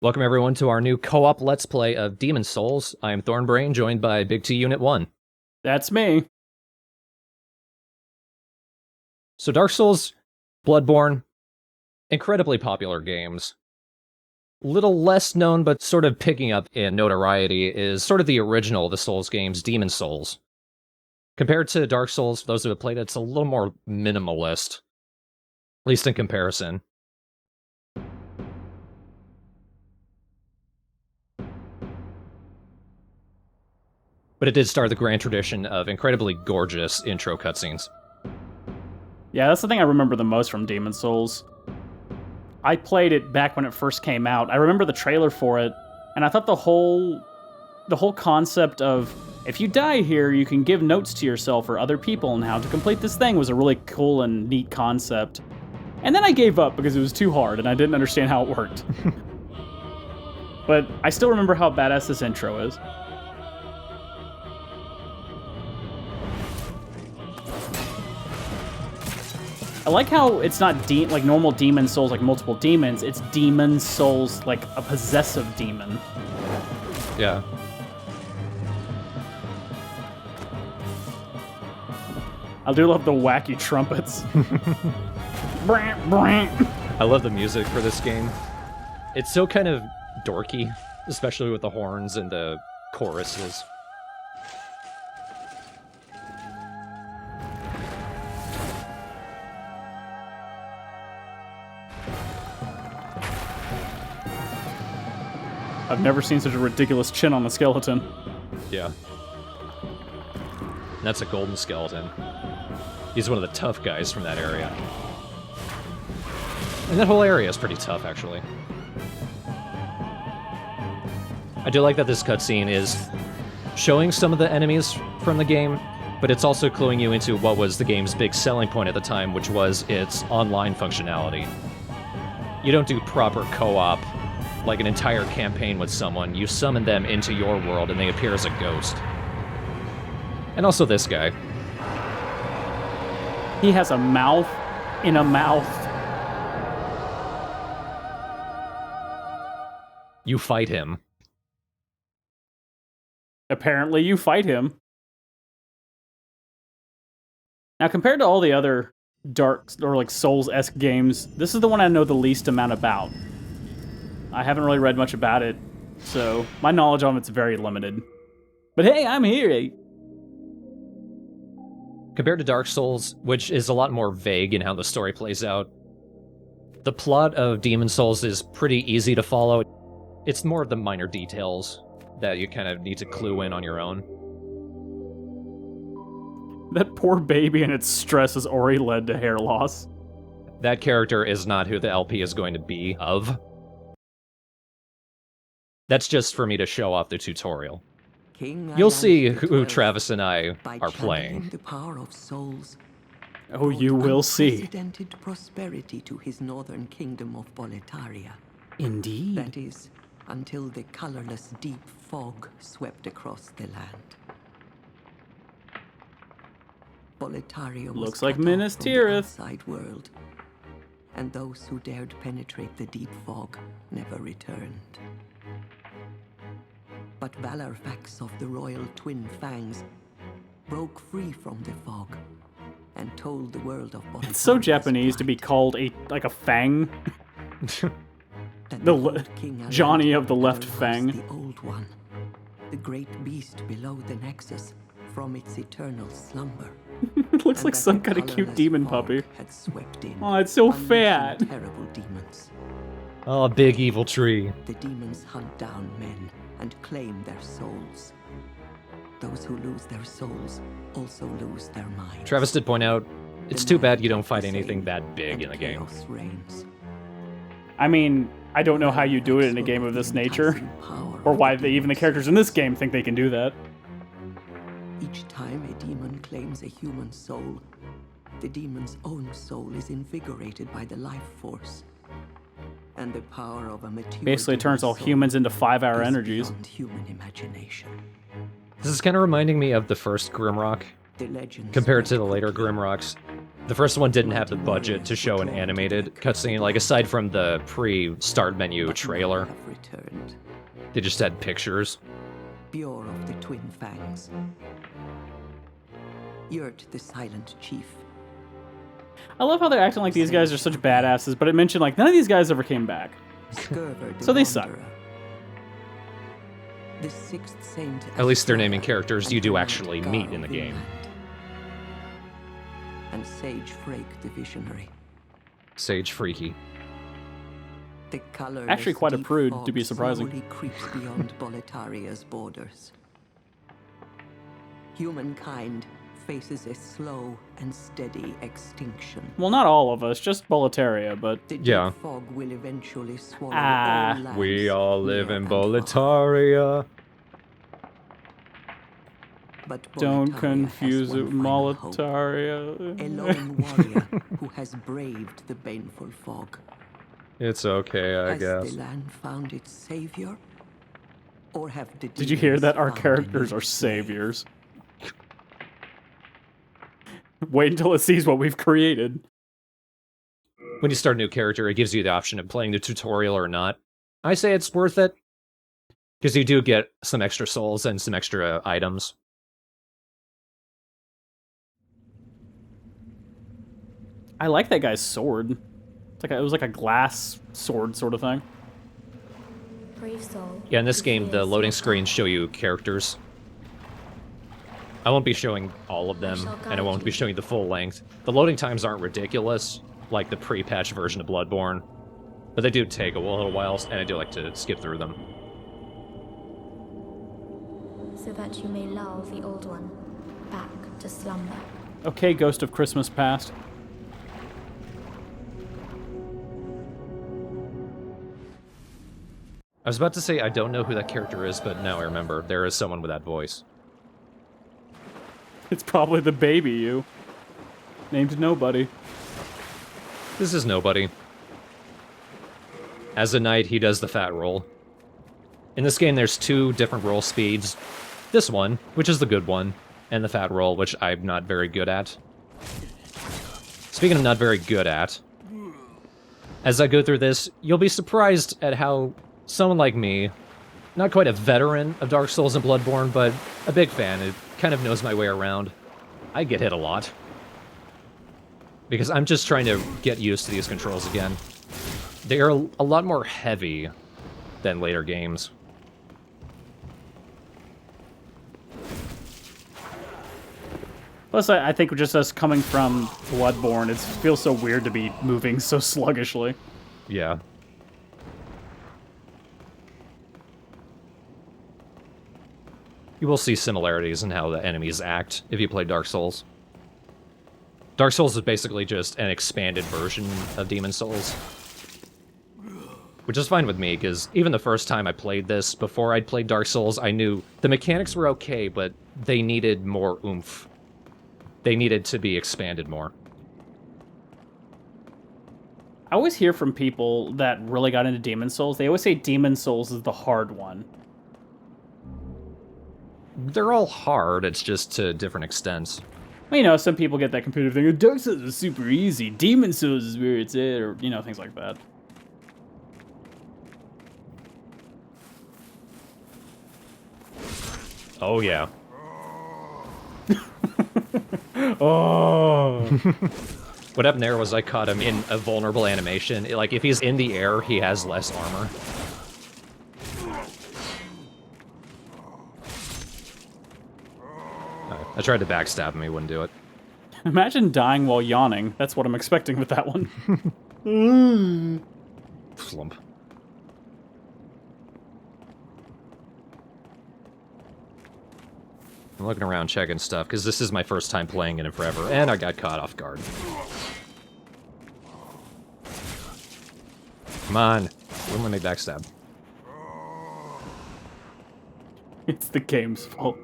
Welcome everyone to our new co-op Let's Play of Demon's Souls. I am Thornbrain, joined by Big T Unit 1. That's me. So Dark Souls, Bloodborne, incredibly popular games. Little less known, but sort of picking up in notoriety, is sort of the original of the Souls games, Demon's Souls. Compared to Dark Souls, for those who have played it, it's a little more minimalist, at least in comparison. But it did start the grand tradition of incredibly gorgeous intro cutscenes. Yeah, that's the thing I remember the most from Demon's Souls. I played it back when it first came out. I remember the trailer for it, and I thought the whole concept of, if you die here, you can give notes to yourself or other people on how to complete this thing was a really cool and neat concept. And then I gave up because it was too hard, and I didn't understand how it worked. But I still remember how badass this intro is. I like how it's not like normal Demon's Souls, like multiple demons. It's Demon's Souls, like a possessive demon. Yeah. I do love the wacky trumpets. I love the music for this game. It's so kind of dorky, especially with the horns and the choruses. I've never seen such a ridiculous chin on the skeleton. Yeah. And that's a golden skeleton. He's one of the tough guys from that area. And that whole area is pretty tough, actually. I do like that this cutscene is showing some of the enemies from the game, but it's also cluing you into what was the game's big selling point at the time, which was its online functionality. You don't do proper co-op, like an entire campaign with someone. You summon them into your world and they appear as a ghost. And also this guy. He has a mouth in a mouth. You fight him. Apparently you fight him. Now, compared to all the other Dark or like Souls-esque games, this is the one I know the least amount about. I haven't really read much about it, so my knowledge on it's very limited. But hey, I'm here! Compared to Dark Souls, which is a lot more vague in how the story plays out, the plot of Demon's Souls is pretty easy to follow. It's more of the minor details that you kind of need to clue in on your own. That poor baby and its stress has already led to hair loss. That character is not who the LP is going to be of. That's just for me to show off the tutorial. You'll see who Travis and I are playing. The power of souls, Oh, you will see. unprecedented prosperity to his northern kingdom of Boletaria. Indeed. That is, until the colorless deep fog swept across the land. Boletaria was Looks like cut off Minas from the Tirith. outside world, and those who dared penetrate the deep fog never returned. But Valorfax of the royal twin fangs broke free from the fog and told the world of Boletaria. It's so Japanese to be called a fang. Johnny of the left fang. The old one, the great beast below the Nexus, from its eternal slumber. It looks And like that some the kind of cute colorless demon fog puppy. had swept in, Oh, it's so unleashing fat. Terrible demons. Oh, big evil tree. The demons hunt down men and claim their souls. Those who lose their souls also lose their minds. Travis did point out, it's The too bad night you don't is fight the anything same, that big and in the game. chaos reigns. I mean, I don't know how you do it in a game of this nature, or why even the characters in this game think they can do that. Each time a demon claims a human soul, the demon's own soul is invigorated by the life force. And the power of a mature Basically, it turns all demon's soul humans into 5-hour is energies. beyond human imagination. This is kind of reminding me of the first Grimrock, The legend compared to spread the later quickly. Grimrocks. The first one didn't have the budget to show an animated cutscene, like aside from the pre-start menu trailer. Have returned, They just had pictures. pure of the twin fangs. Yurt, the silent chief. I love how they're acting like these guys are such badasses, but it mentioned like none of these guys ever came back. Skurver, the So they suck. Wanderer, the sixth saint. At least they're naming Astora, characters you and do the actually Gar meet in of the game. Vinland. And Sage Frake, the visionary. Sage Freaky. The colorless Actually quite a deep prude, fog to be surprising. slowly creeps beyond Boletaria's borders. Humankind faces a slow and steady extinction. Well, not all of us, just Boletaria, but The deep Yeah. fog will eventually swallow Ah. all lands We all live near in and far. Boletaria. But don't Boletaria has confuse one it with final hope. A Moletaria. lone warrior who has braved the baneful fog. It's okay, I Has guess. the land found its savior? Or have the Did you hear demons that? Our found a characters new are slave? saviors. Wait until it sees what we've created. When you start a new character, it gives you the option of playing the tutorial or not. I say it's worth it. Because you do get some extra souls and some extra items. I like that guy's sword. It's like it was like a glass sword sort of thing. Brave soul. Yeah, in this who game, the fears loading your screens show you characters. I won't be showing all of them, shall and I guide won't be you. showing the full length. The loading times aren't ridiculous, like the pre-patch version of Bloodborne, but they do take a little while, and I do like to skip through them. so that you may lull the old one back to slumber. Okay, Ghost of Christmas Past. I was about to say I don't know who that character is, but now I remember. There is someone with that voice. It's probably the baby you. Named Nobody. This is nobody. As a knight, he does the fat roll. In this game, there's two different roll speeds. This one, which is the good one, and the fat roll, which I'm not very good at. Speaking of not very good at, as I go through this, you'll be surprised at how someone like me, not quite a veteran of Dark Souls and Bloodborne, but a big fan, who kind of knows my way around, I get hit a lot. Because I'm just trying to get used to these controls again. They are a lot more heavy than later games. Plus, I think just us coming from Bloodborne, it feels so weird to be moving so sluggishly. Yeah. You will see similarities in how the enemies act if you play Dark Souls. Dark Souls is basically just an expanded version of Demon Souls. Which is fine with me, because even the first time I played this, before I'd played Dark Souls, I knew the mechanics were okay, but they needed more oomph. They needed to be expanded more. I always hear from people that really got into Demon Souls, they always say Demon Souls is the hard one. They're all hard, it's just to different extents. Well, you know, some people get that competitive thing, Dark Souls is super easy, Demon Souls is where it's at, or, you know, things like that. Oh yeah. Oh! What happened there was I caught him in a vulnerable animation. Like, if he's in the air, he has less armor. I tried to backstab him, he wouldn't do it. Imagine dying while yawning. That's what I'm expecting with that one. Flump. I'm looking around checking stuff, because this is my first time playing it in forever, and I got caught off guard. Come on. Wouldn't let me backstab. It's the game's fault.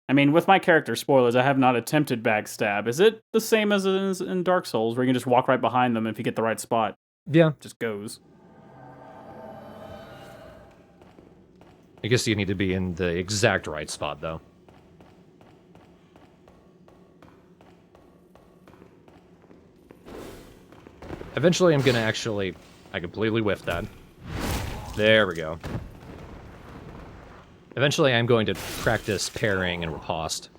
I mean, with my character, spoilers, I have not attempted backstab. Is it the same as in Dark Souls, where you can just walk right behind them if you get the right spot? Yeah. Just goes. I guess you need to be in the exact right spot, though. Eventually I'm gonna actually... I completely whiffed that. There we go. Eventually I'm going to practice parrying and riposte.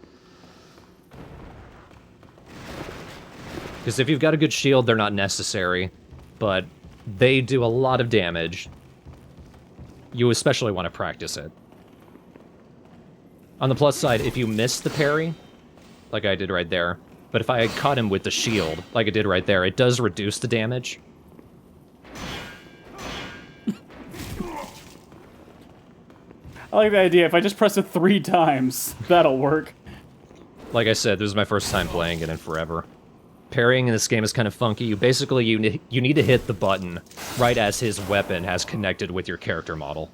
Because if you've got a good shield, they're not necessary, but they do a lot of damage. You especially want to practice it. On the plus side, if you miss the parry, like I did right there, but if I had caught him with the shield, like I did right there, it does reduce the damage. I like the idea. If I just press it 3 times, that'll work. Like I said, this is my first time playing it in forever. Parrying in this game is kind of funky. You basically, you need to hit the button right as his weapon has connected with your character model.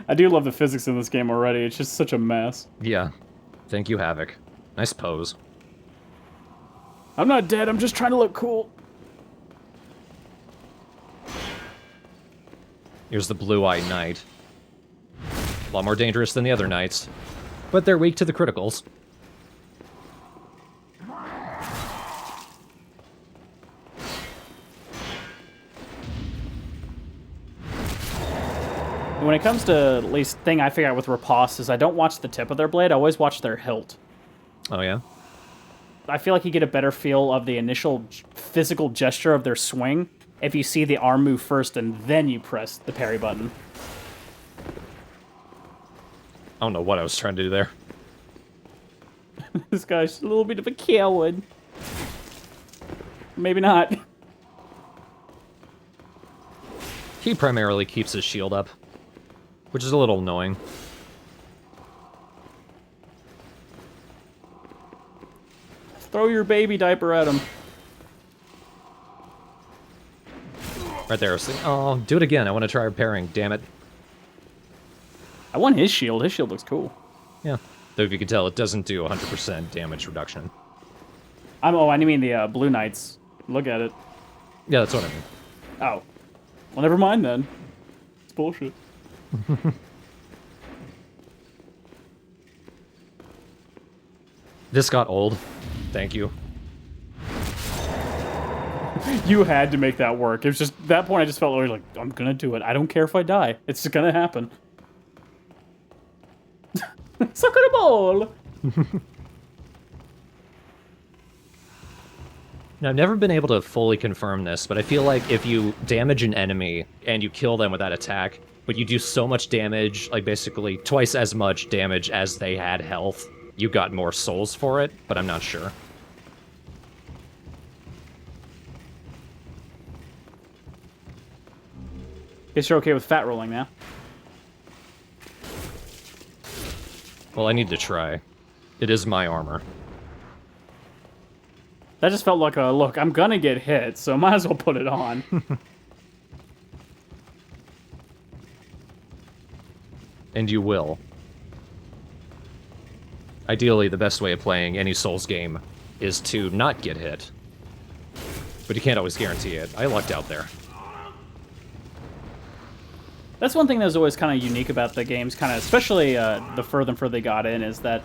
I do love the physics in this game already. It's just such a mess. Yeah. Thank you, Havoc. Nice pose. I'm not dead. I'm just trying to look cool. Here's the Blue-Eyed Knight. A lot more dangerous than the other knights. But they're weak to the criticals. When it comes to, at least, thing I figure out with riposte is I don't watch the tip of their blade. I always watch their hilt. Oh, yeah? I feel like you get a better feel of the initial physical gesture of their swing if you see the arm move first and then you press the parry button. I don't know what I was trying to do there. This guy's a little bit of a coward. Maybe not. He primarily keeps his shield up, which is a little annoying. Throw your baby diaper at him. Right there. Oh, do it again. I want to try repairing. Damn it. I want his shield. His shield looks cool. Yeah. Though if you can tell, it doesn't do 100% damage reduction. I mean the Blue Knights. Look at it. Yeah, that's what I mean. Oh. Well, never mind then. It's bullshit. This got old. Thank you. You had to make that work. It was just, that point I just felt like, I'm gonna do it. I don't care if I die. It's just gonna happen. Suck at a ball! Now, I've never been able to fully confirm this, but I feel like if you damage an enemy and you kill them with that attack, but you do so much damage, like basically twice as much damage as they had health, you got more souls for it, but I'm not sure. Guess you're okay with fat rolling now. Well, I need to try. It is my armor. That just felt like a, look, I'm gonna get hit, so might as well put it on. And you will. Ideally, the best way of playing any Souls game is to not get hit. But you can't always guarantee it. I lucked out there. That's one thing that was always kind of unique about the games, kind of, especially the further and further they got in, is that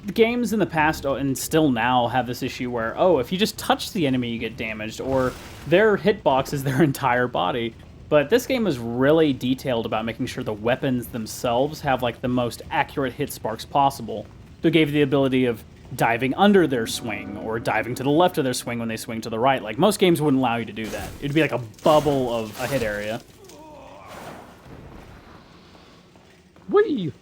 the games in the past, and still now, have this issue where, oh, if you just touch the enemy, you get damaged, or their hitbox is their entire body. But this game is really detailed about making sure the weapons themselves have, like, the most accurate hit sparks possible. So it gave you the ability of diving under their swing, or diving to the left of their swing when they swing to the right. Like, most games wouldn't allow you to do that. It'd be like a bubble of a hit area. Whee!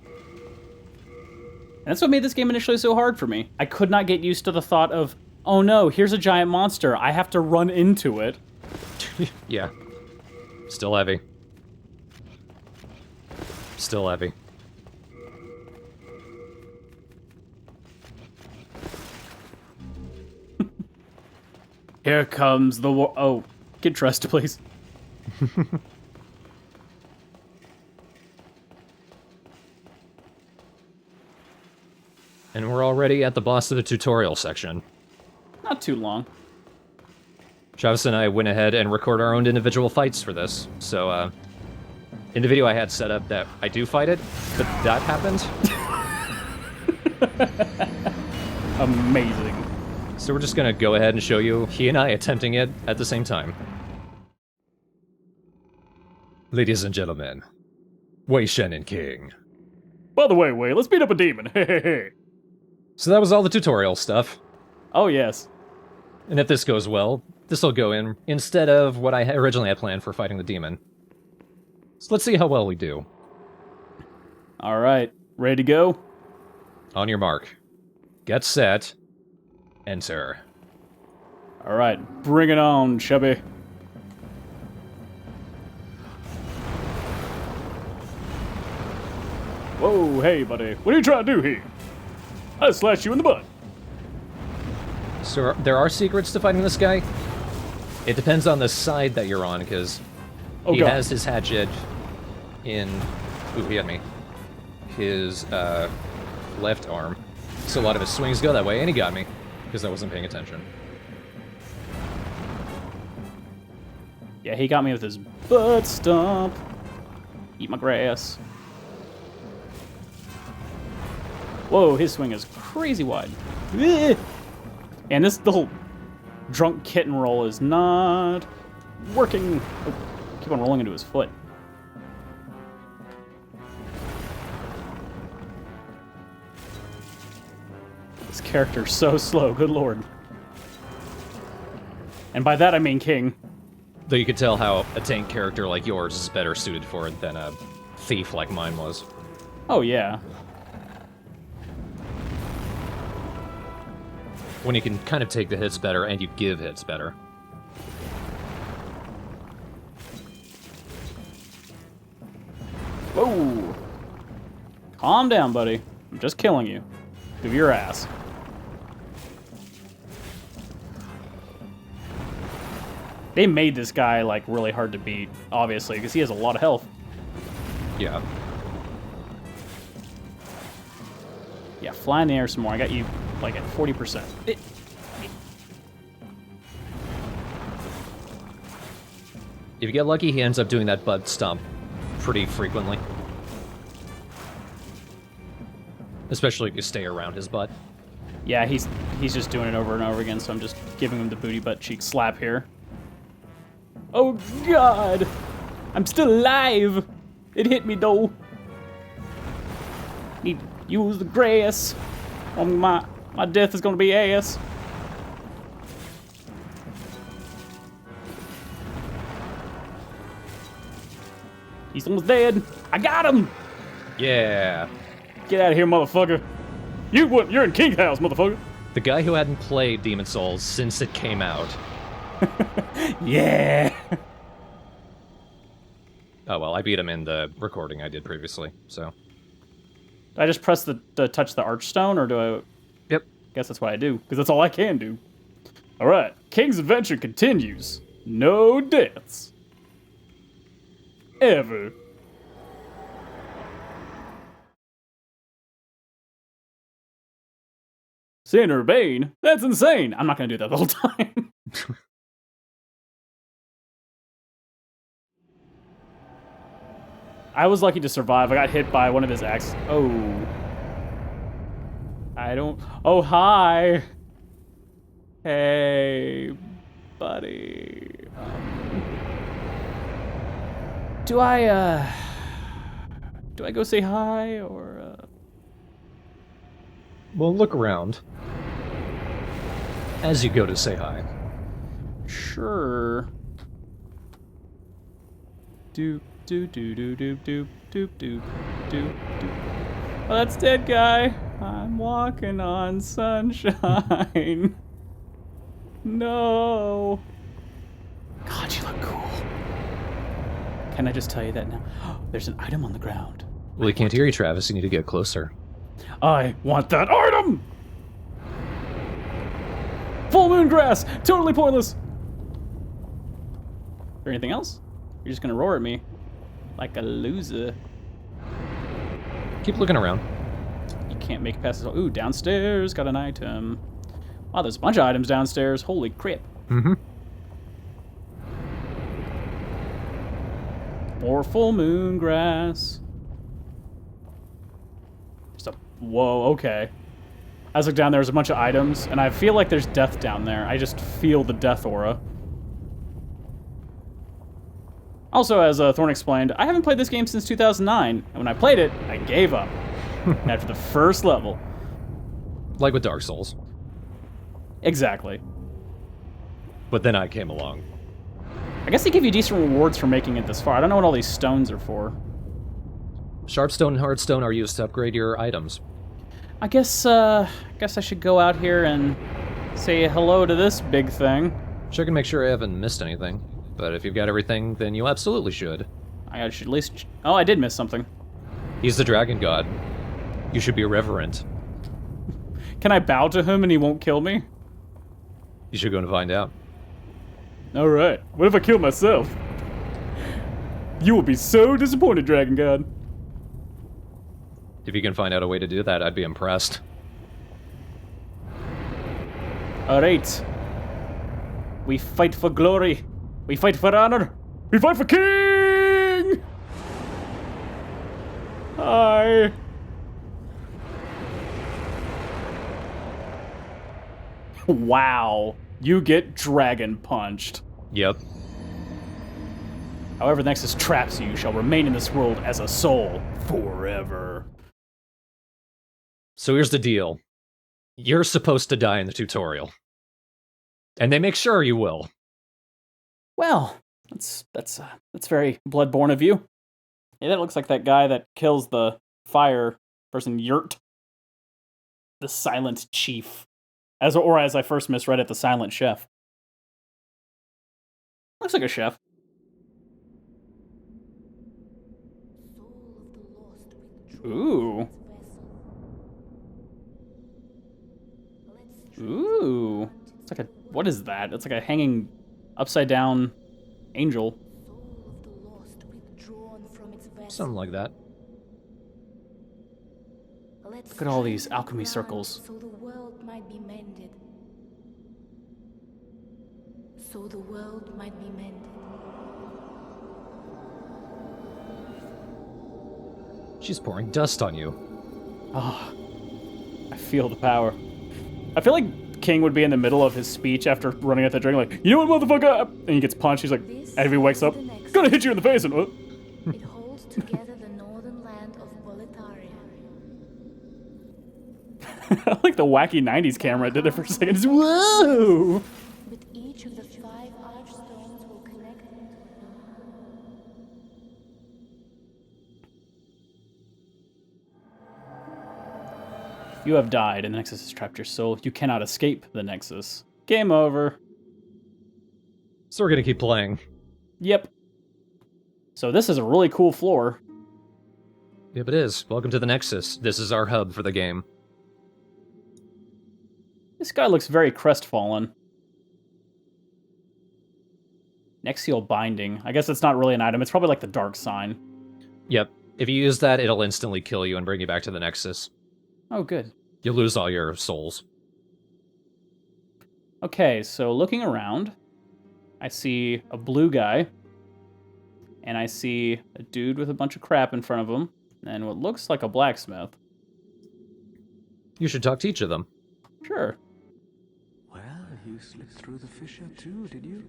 And that's what made this game initially so hard for me. I could not get used to the thought of, oh no, here's a giant monster, I have to run into it. Yeah. Still heavy. Still heavy. Here comes the war. Oh, get dressed, please. And we're already at the boss of the tutorial section. Not too long. Travis and I went ahead and recorded our own individual fights for this. So, in the video I had set up that I do fight it, but that happened. Amazing. So we're just gonna go ahead and show you he and I attempting it at the same time. Ladies and gentlemen, Wei Shen and King. By the way, Wei, let's beat up a demon. Hey, hey, hey. So that was all the tutorial stuff. Oh, yes. And if this goes well, this will go in instead of what I originally had planned for fighting the demon. So let's see how well we do. All right. Ready to go? On your mark. Get set. Enter. All right. Bring it on, chubby. Whoa, hey, buddy. What are you trying to do here? I slashed you in the butt. So there are secrets to fighting this guy. It depends on the side that you're on, because he God. has his hatchet in... Ooh, he had me. His left arm. So a lot of his swings go that way, and he got me, because I wasn't paying attention. Yeah, he got me with his butt stomp. Eat my grass. Whoa, his swing is crazy wide. And the whole drunk kitten roll is not working. Oh, keep on rolling into his foot. This character's so slow, good lord. And by that I mean King. Though you could tell how a tank character like yours is better suited for it than a thief like mine was. Oh yeah. When you can kind of take the hits better and you give hits better. Whoa! Calm down, buddy. I'm just killing you. Give your ass. They made this guy, like, really hard to beat, obviously, because he has a lot of health. Yeah. Yeah, fly in the air some more. I got you, like, at 40%. If you get lucky, he ends up doing that butt stomp pretty frequently. Especially if you stay around his butt. Yeah, he's just doing it over and over again, so I'm just giving him the booty butt cheek slap here. Oh, God! I'm still alive! It hit me, though. Need to use the grass. Oh, my death is gonna be ass. He's almost dead. I got him! Yeah. Get out of here, motherfucker. You're in King's house, motherfucker. The guy who hadn't played Demon's Souls since it came out. Yeah. Oh well, I beat him in the recording I did previously, so. Do I just press the touch the archstone, or do I? Yep. Guess that's what I do, because that's all I can do. All right, King's adventure continues. No deaths. Ever. Senator Bane? That's insane. I'm not gonna do that the whole time. I was lucky to survive. I got hit by one of his axes. Oh. Oh, hi. Hey, buddy. Do I go say hi, or, Well, look around. As you go to say hi. Sure. Doop, doop, doop, doop, doop, doop, doop, doop, doop, doop. Oh, that's dead guy. I'm walking on sunshine. No. God, you look cool. Can I just tell you that now? There's an item on the ground. Well, he can't hear you, Travis. You need to get closer. I want that item! Full moon grass! Totally pointless! Is there anything else? You're just gonna roar at me like a loser. Keep looking around. You can't make it past this. Ooh, downstairs, got an item. Wow, there's a bunch of items downstairs. Holy crap. Mm-hmm. More full moon grass. Just a... Whoa, okay. I look down, there's a bunch of items, and I feel like there's death down there. I just feel the death aura. Also, as Thorn explained, I haven't played this game since 2009, and when I played it, I gave up after the first level. Like with Dark Souls. Exactly. But then I came along. I guess they give you decent rewards for making it this far. I don't know what all these stones are for. Sharpstone and Hardstone are used to upgrade your items. I guess I should go out here and say hello to this big thing. Check and make sure I haven't missed anything. But if you've got everything, then you absolutely should. I should at least... Oh, I did miss something. He's the dragon god. You should be reverent. Can I bow to him and he won't kill me? You should go and find out. Alright. What if I kill myself? You will be so disappointed, dragon god. If you can find out a way to do that, I'd be impressed. Alright. We fight for glory. We fight for honor. We fight for king! Hi. Wow. You get dragon punched. Yep. However the Nexus traps you, you shall remain in this world as a soul forever. So here's the deal. You're supposed to die in the tutorial. And they make sure you will. Well, that's very Bloodborne of you. Yeah, that looks like that guy that kills the fire person, Yurt. The Silent Chief. As I first misread it, the Silent Chef. Looks like a chef. Ooh. Ooh. It's like a... What is that? It's like a hanging upside down angel. Something like that. Look at all these alchemy circles. So the world might be mended. So the world might be mended. She's pouring dust on you. Ah, I feel the power. I feel like King would be in the middle of his speech after running at the dragon, like, you know what, motherfucker? And he gets punched. He's like, and if he wakes up, gonna hit you in the face. And It holds together the northern land of Boletaria. I like the wacky 90s camera did it for a second. Just, whoa! With each of the 5 archstones will connect. You have died, and the Nexus has trapped your soul. You cannot escape the Nexus. Game over. So we're gonna keep playing. Yep. So this is a really cool floor. Yep, it is. Welcome to the Nexus. This is our hub for the game. This guy looks very crestfallen. Nexial Binding. I guess it's not really an item. It's probably like the Dark Sign. Yep. If you use that, it'll instantly kill you and bring you back to the Nexus. Oh, good. You'll lose all your souls. Okay, so looking around, I see a blue guy, and I see a dude with a bunch of crap in front of him, and what looks like a blacksmith. You should talk to each of them. Sure. Well, you slipped through the fissure too, did you?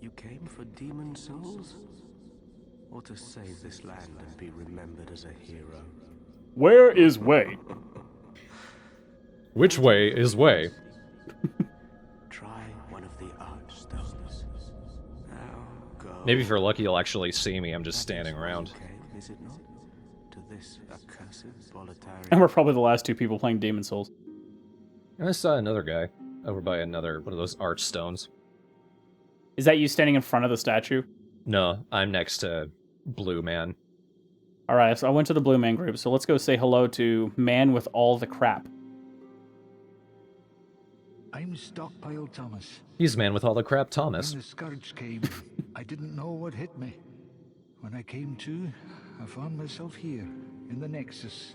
You came for demon souls? Or to save this land and be remembered as a hero? Where is Wei? Which way is way? Try one of the archstones. Now go. Maybe if you're lucky, you'll actually see me. I'm just standing around. Okay, is it not? To this accursed Boletaria. And we're probably the last 2 people playing Demon Souls. I saw another guy over by another one of those archstones. Is that you standing in front of the statue? No, I'm next to Blue Man. Alright, so I went to the Blue Man group, so let's go say hello to Man with all the crap. I'm Stockpile Thomas. He's man with all the crap, Thomas. When the scourge came, I didn't know what hit me. When I came to, I found myself here, in the Nexus.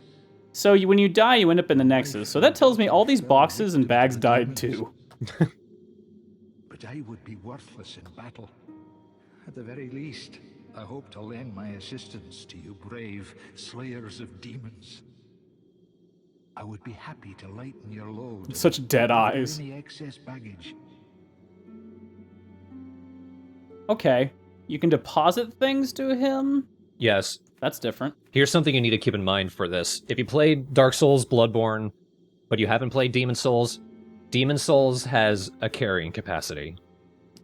So when you die, you end up in the Nexus. So that tells me all these boxes and bags died too. But I would be worthless in battle. At the very least, I hope to lend my assistance to you brave slayers of demons. I would be happy to lighten your load. Such dead If eyes. there any excess baggage? Okay. You can deposit things to him? Yes. That's different. Here's something you need to keep in mind for this. If you played Dark Souls, Bloodborne, but you haven't played Demon Souls has a carrying capacity.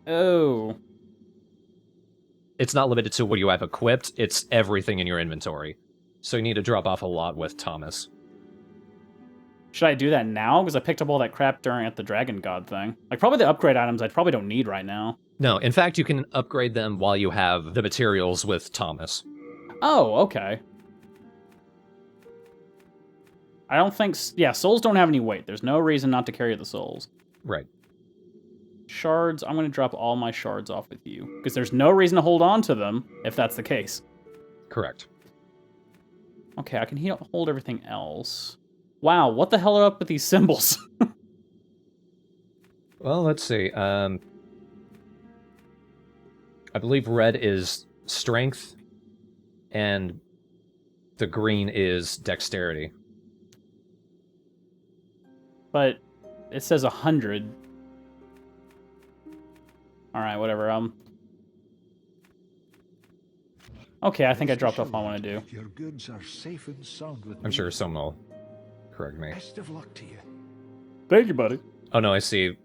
Oh. It's not limited to what you have equipped, it's everything in your inventory. So you need to drop off a lot with Thomas. Should I do that now? Because I picked up all that crap at the Dragon God thing. Like, probably the upgrade items I probably don't need right now. No, in fact, you can upgrade them while you have the materials with Thomas. Oh, okay. I don't think... Yeah, souls don't have any weight. There's no reason not to carry the souls. Right. Shards, I'm going to drop all my shards off with you. Because there's no reason to hold on to them, if that's the case. Correct. Okay, I can hold everything else. Wow, what the hell are up with these symbols? Well, let's see. I believe red is strength, and the green is dexterity. But it says 100. Alright, whatever. Okay, I think I dropped off what I want to do. Your goods are safe and sound with I'm me. sure someone will correct me. Best of luck to you. Thank you, buddy. Oh no, I see.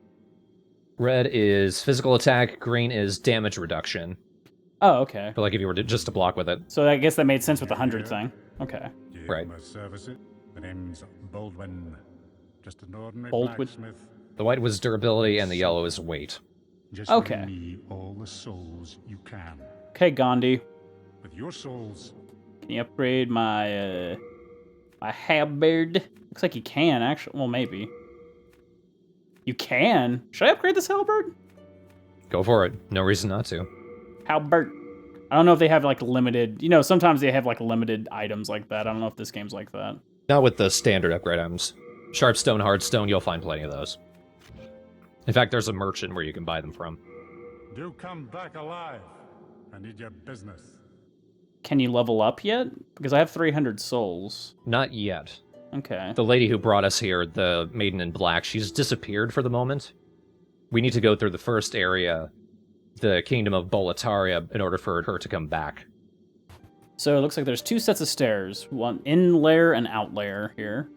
Red is physical attack, green is damage reduction. Oh, okay. But like if you were just to block with it. So I guess that made sense with the 100 thing. Okay. Right. The name's Baldwin. Just an ordinary Baldwin. blacksmith. The white was durability and the yellow is weight. Just Okay. bring me all the souls you can. Okay, Gandhi. With your souls, Can you upgrade my, my halberd? Looks like you can, actually. Well, maybe. You can? Should I upgrade this halberd? Go for it. No reason not to. Halberd. I don't know if they have, like, limited... You know, sometimes they have, like, limited items like that. I don't know if this game's like that. Not with the standard upgrade items. Sharpstone, hardstone, you'll find plenty of those. In fact, there's a merchant where you can buy them from. do come back alive. I need your business. Can you level up yet? Because I have 300 souls. Not yet. Okay. The lady who brought us here, the Maiden in Black, she's disappeared for the moment. We need to go through the first area, the Kingdom of Boletaria, in order for her to come back. So it looks like there's two sets of stairs. One in layer and out layer here.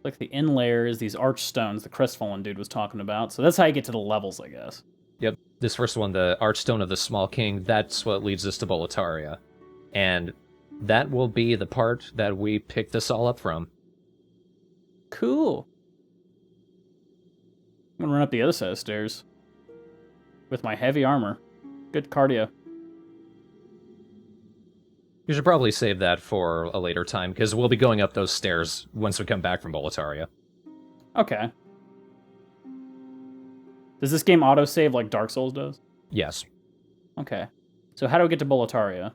Like the in layer is these archstones the Crestfallen dude was talking about. So that's how you get to the levels, I guess. Yep, this first one, the Archstone of the Small King, that's what leads us to Boletaria. And that will be the part that we pick this all up from. Cool. I'm gonna run up the other set of stairs. With my heavy armor. Good cardio. You should probably save that for a later time, because we'll be going up those stairs once we come back from Boletaria. Okay. Does this game autosave like Dark Souls does? Yes. Okay. So how do we get to Boletaria?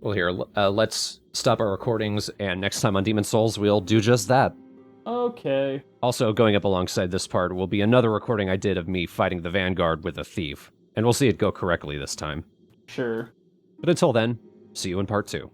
Well, here, let's stop our recordings, and next time on Demon Souls, we'll do just that. Okay. Also, going up alongside this part will be another recording I did of me fighting the Vanguard with a thief, and we'll see it go correctly this time. Sure. But until then, see you in part 2.